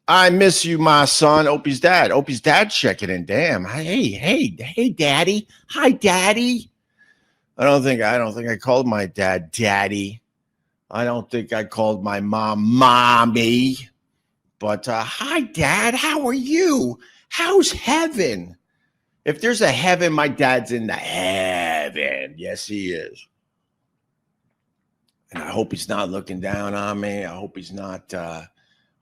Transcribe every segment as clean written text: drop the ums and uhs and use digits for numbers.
I miss you, my son. Opie's dad. Opie's dad checking in. Damn. Hey, daddy. Hi, daddy. I don't think I called my dad daddy. I don't think I called my mom mommy. But hi, Dad. How are you? How's heaven? If there's a heaven, my dad's in the heaven. Yes, he is. And I hope he's not looking down on me. I hope he's not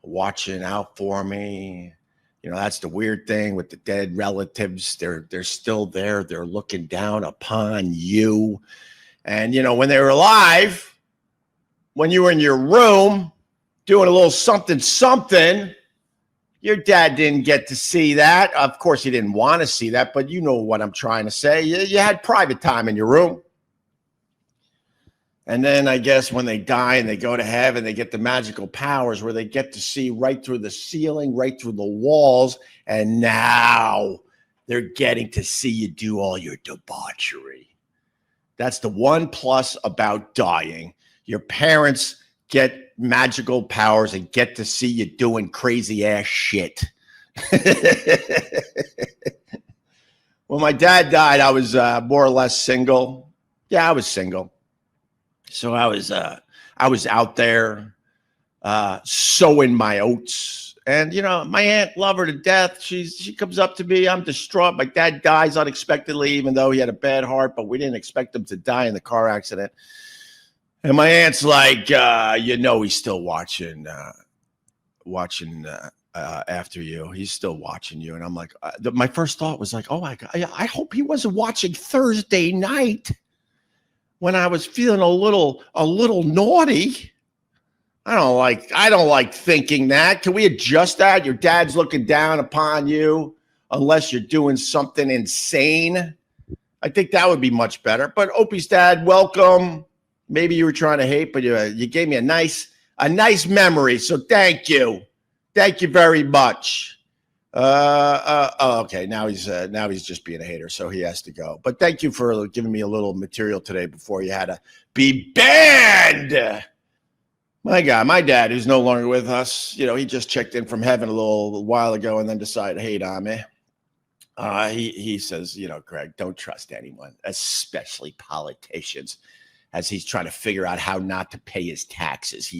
watching out for me. You know, that's the weird thing with the dead relatives. They're still there. They're looking down upon you. And, you know, when they were alive, when you were in your room doing a little something, your dad didn't get to see that. Of course, he didn't want to see that, but you know what I'm trying to say. You had private time in your room. And then I guess when they die and they go to heaven, they get the magical powers where they get to see right through the ceiling, right through the walls. And now they're getting to see you do all your debauchery. That's the one plus about dying. Your parents get magical powers and get to see you doing crazy ass shit. When my dad died, I was more or less single. Yeah, I was single. So I was out there sowing my oats. And, you know, my aunt, love her to death. She comes up to me. I'm distraught. My dad dies unexpectedly, even though he had a bad heart, but we didn't expect him to die in the car accident. And my aunt's like, you know, he's still watching after you. He's still watching you. And I'm like, my first thought was like, oh my God, I hope he wasn't watching Thursday night when I was feeling a little naughty. I don't like thinking that. Can we adjust that? Your dad's looking down upon you unless you're doing something insane. I think that would be much better. But Opie's dad, welcome. Maybe you were trying to hate, but you gave me a nice memory. So thank you very much. Okay. Now he's just being a hater, so he has to go. But thank you for giving me a little material today before you had to be banned. My God, my dad, who's no longer with us, you know, he just checked in from heaven a little while ago and then decided to hate on me. He says, you know, Greg, don't trust anyone, especially politicians, as he's trying to figure out how not to pay his taxes.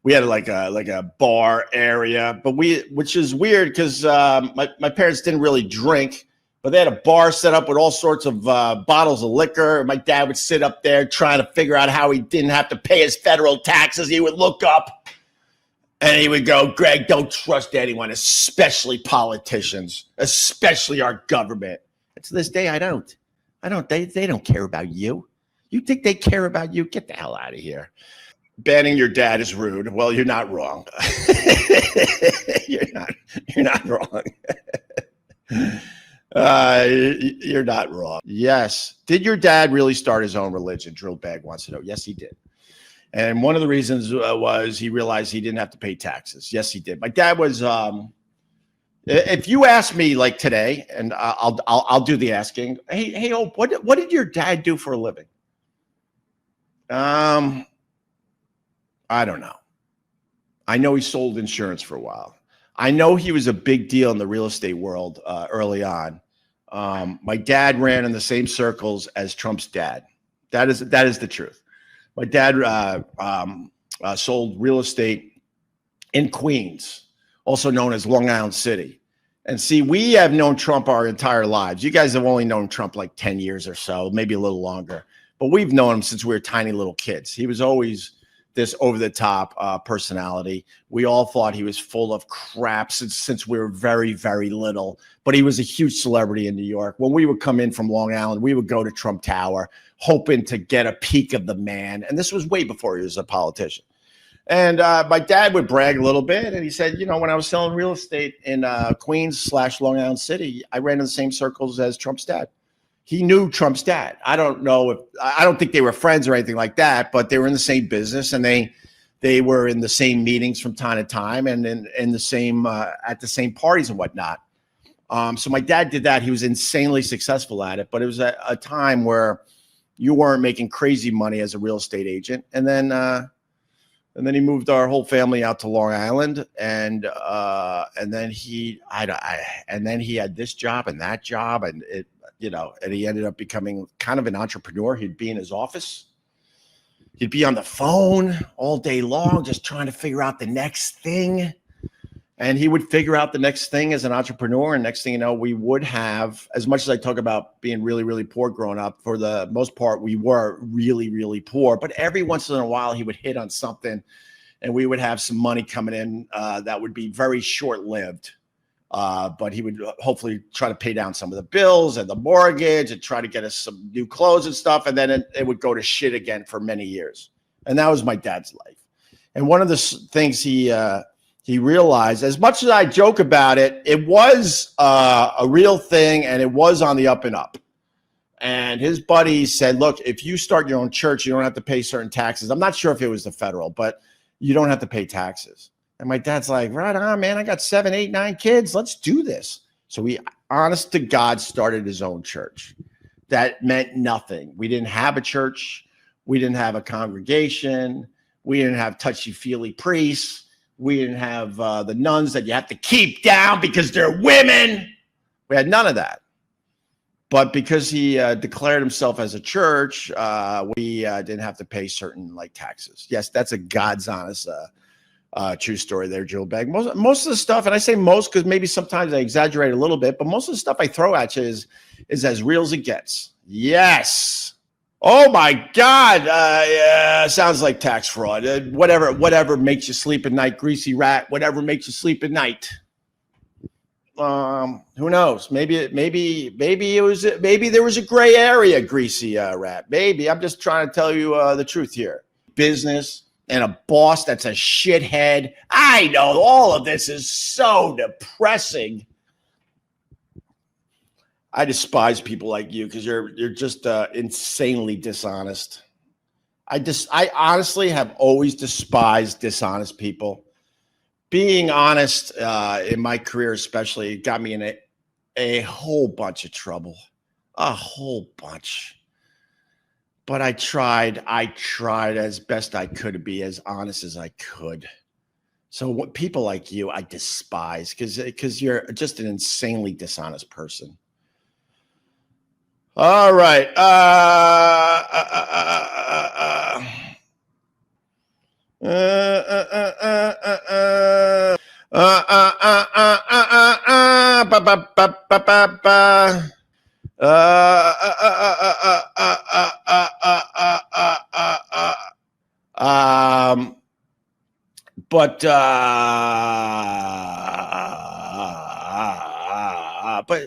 We had like a bar area, but which is weird because my parents didn't really drink, but they had a bar set up with all sorts of bottles of liquor. My dad would sit up there trying to figure out how he didn't have to pay his federal taxes. He would look up and he would go, Greg, don't trust anyone, especially politicians, especially our government. And to this day, I don't. They don't care about you. You think they care about you? Get the hell out of here. Banning your dad is rude. Well, you're not wrong. You're not wrong. You're not wrong. Yes. Did your dad really start his own religion? Drill Bag wants to know. Yes, he did. And one of the reasons was he realized he didn't have to pay taxes. Yes, he did. My dad was. If you ask me like today, and I'll do the asking. Hey, Hope, what did your dad do for a living? I don't know. I know he sold insurance for a while. I know he was a big deal in the real estate world early on. My dad ran in the same circles as Trump's dad. That is the truth. My dad sold real estate in Queens, also known as Long Island City. And see, we have known Trump our entire lives. You guys have only known Trump like 10 years or so, maybe a little longer. But we've known him since we were tiny little kids. He was always this over-the-top personality. We all thought he was full of crap since we were very, very little. But he was a huge celebrity in New York. When we would come in from Long Island, we would go to Trump Tower, hoping to get a peek of the man. And this was way before he was a politician. And my dad would brag a little bit. And he said, you know, when I was selling real estate in Queens/Long Island City, I ran in the same circles as Trump's dad. He knew Trump's dad. I don't think they were friends or anything like that, but they were in the same business and they were in the same meetings from time to time and in the same at the same parties and whatnot. So my dad did that. He was insanely successful at it, but it was a time where you weren't making crazy money as a real estate agent. And then And then he moved our whole family out to Long Island, and then he had this job and that job, and and he ended up becoming kind of an entrepreneur. He'd be in his office, he'd be on the phone all day long, just trying to figure out the next thing. And he would figure out the next thing as an entrepreneur. And next thing you know, we would have, as much as I talk about being really, really poor growing up, for the most part, we were really, really poor. But every once in a while, he would hit on something and we would have some money coming in that would be very short-lived. But he would hopefully try to pay down some of the bills and the mortgage and try to get us some new clothes and stuff. And then it would go to shit again for many years. And that was my dad's life. And one of the things he realized, as much as I joke about it, it was a real thing, and it was on the up and up. And his buddies said, look, if you start your own church, you don't have to pay certain taxes. I'm not sure if it was the federal, but you don't have to pay taxes. And my dad's like, right on, man. I got 7, 8, 9 kids. Let's do this. So he, honest to God, started his own church. That meant nothing. We didn't have a church. We didn't have a congregation. We didn't have touchy-feely priests. We didn't have the nuns that you have to keep down because they're women. We had none of that. But because he declared himself as a church, we didn't have to pay certain taxes. Yes, that's a God's honest true story there, Joe Bag. Most of the stuff, and I say most because maybe sometimes I exaggerate a little bit, but most of the stuff I throw at you is as real as it gets. Yes. Oh my God! Yeah, sounds like tax fraud. Whatever makes you sleep at night, greasy rat. Whatever makes you sleep at night. Who knows? Maybe there was a gray area, greasy rat. Maybe I'm just trying to tell you the truth here. Business and a boss that's a shithead. I know all of this is so depressing. I despise people like you because you're just insanely dishonest. I honestly have always despised dishonest people. Being honest in my career especially got me in a whole bunch of trouble. A whole bunch. But I tried as best I could to be as honest as I could. So people like you, I despise because you're just an insanely dishonest person. All right. But